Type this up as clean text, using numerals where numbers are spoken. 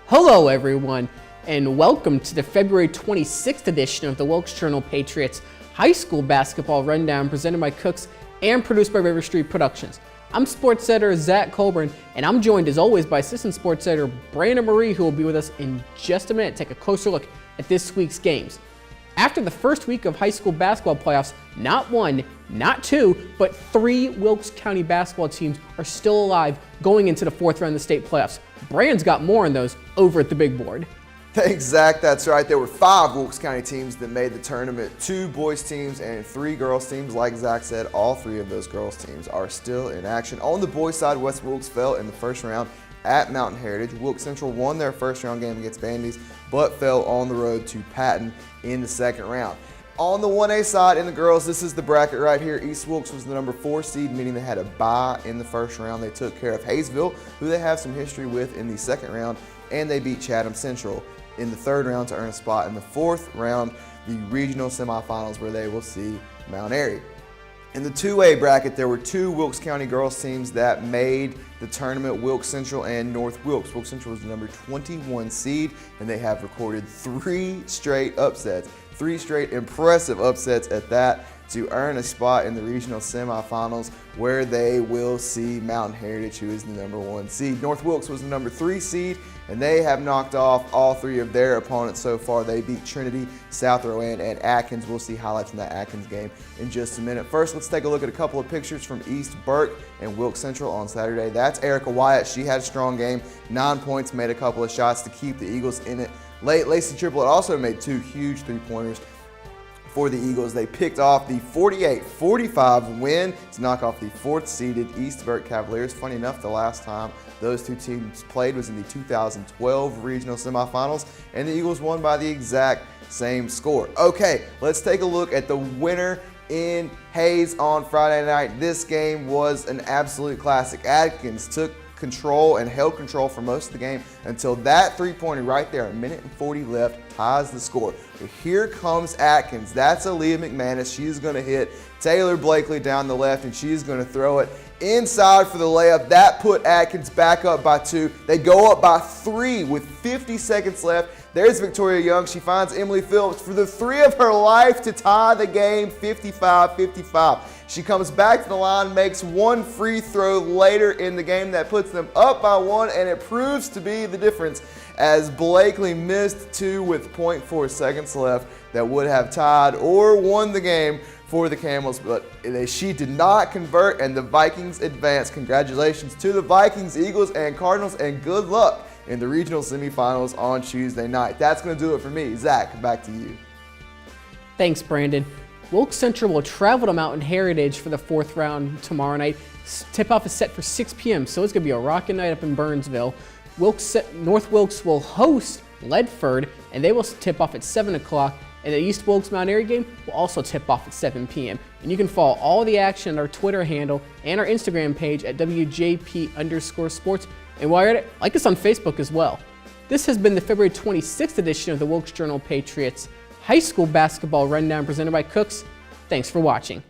Hello everyone, and welcome to the February 26th edition of the Wilkes Journal-Patriot's High School Basketball Rundown presented by Cooks and produced by RiverStreet Productions. I'm sports editor Zach Colburn, and I'm joined as always by assistant sports editor Brandon Moree, who will be with us in just a minute to take a closer look at this week's games. After the first week of high school basketball playoffs, not one, not two, but three Wilkes County basketball teams are still alive going into the fourth round of the state playoffs. Brand's got more on those over at the big board. Thanks, Zach. That's right. There were 5 Wilkes County teams that made the tournament, 2 boys teams and 3 girls teams. Like Zach said, all 3 of those girls teams are still in action. On the boys side, West Wilkes fell in the first round at Mountain Heritage. Wilkes Central won their first round game against Bandy's, but fell on the road to Patton in the second round. On the 1A side in the girls, this is the bracket right here. East Wilkes was the number 4 seed, meaning they had a bye in the first round. They took care of Hayesville, who they have some history with, in the second round, and they beat Chatham Central in the third round to earn a spot in the fourth round, the regional semifinals, where they will see Mount Airy. In the 2A bracket, there were 2 Wilkes County girls teams that made the tournament, Wilkes Central and North Wilkes. Wilkes Central was the number 21 seed, and they have recorded 3 straight upsets, 3 straight impressive upsets at that, to earn a spot in the regional semifinals, where they will see Mountain Heritage, who is the number 1 seed. North Wilkes was the number 3 seed, and they have knocked off all 3 of their opponents so far. They beat Trinity, South Rowan, and Atkins. We'll see highlights from that Atkins game in just a minute. First, let's take a look at a couple of pictures from East Burke and Wilkes Central on Saturday. That's Erica Wyatt. She had a strong game, 9 points, made a couple of shots to keep the Eagles in it late. Lacey Triplett also made 2 huge 3-pointers for the Eagles. They picked off the 48-45 win to knock off the 4th-seeded East Burke Cavaliers. Funny enough, the last time those 2 teams played was in the 2012 regional semifinals, and the Eagles won by the exact same score. Okay, let's take a look at the winner in Hayes on Friday night. This game was an absolute classic. Atkins took control and held control for most of the game until that 3-pointer right there, 1:40 left, ties the score. But here comes Atkins. That's Aaliyah McManus. She's going to hit Taylor Blakely down the left, and she's going to throw it inside for the layup. That put Atkins back up by 2. They go up by 3 with 50 seconds left. There's Victoria Young. She finds Emily Phillips for the 3 of her life to tie the game, 55-55. She comes back to the line, makes 1 free throw later in the game that puts them up by 1, and it proves to be the difference as Blakely missed 2 with 0.4 seconds left that would have tied or won the game for the Camels, but she did not convert, and the Vikings advanced. Congratulations to the Vikings, Eagles, and Cardinals, and good luck in the regional semifinals on Tuesday night. That's going to do it for me. Zach, back to you. Thanks, Brandon. Wilkes Central will travel to Mountain Heritage for the 4th round tomorrow night. Tip-off is set for 6 p.m., so it's going to be a rockin' night up in Burnsville. North Wilkes will host Ledford, and they will tip off at 7 o'clock. And the East Wilkes Mount Airy game will also tip off at 7 p.m. And you can follow all the action on our Twitter handle and our Instagram page at WJP_sports. And while you're at it, like us on Facebook as well. This has been the February 26th edition of the Wilkes Journal-Patriot's High School Basketball Rundown presented by Cooks. Thanks for watching.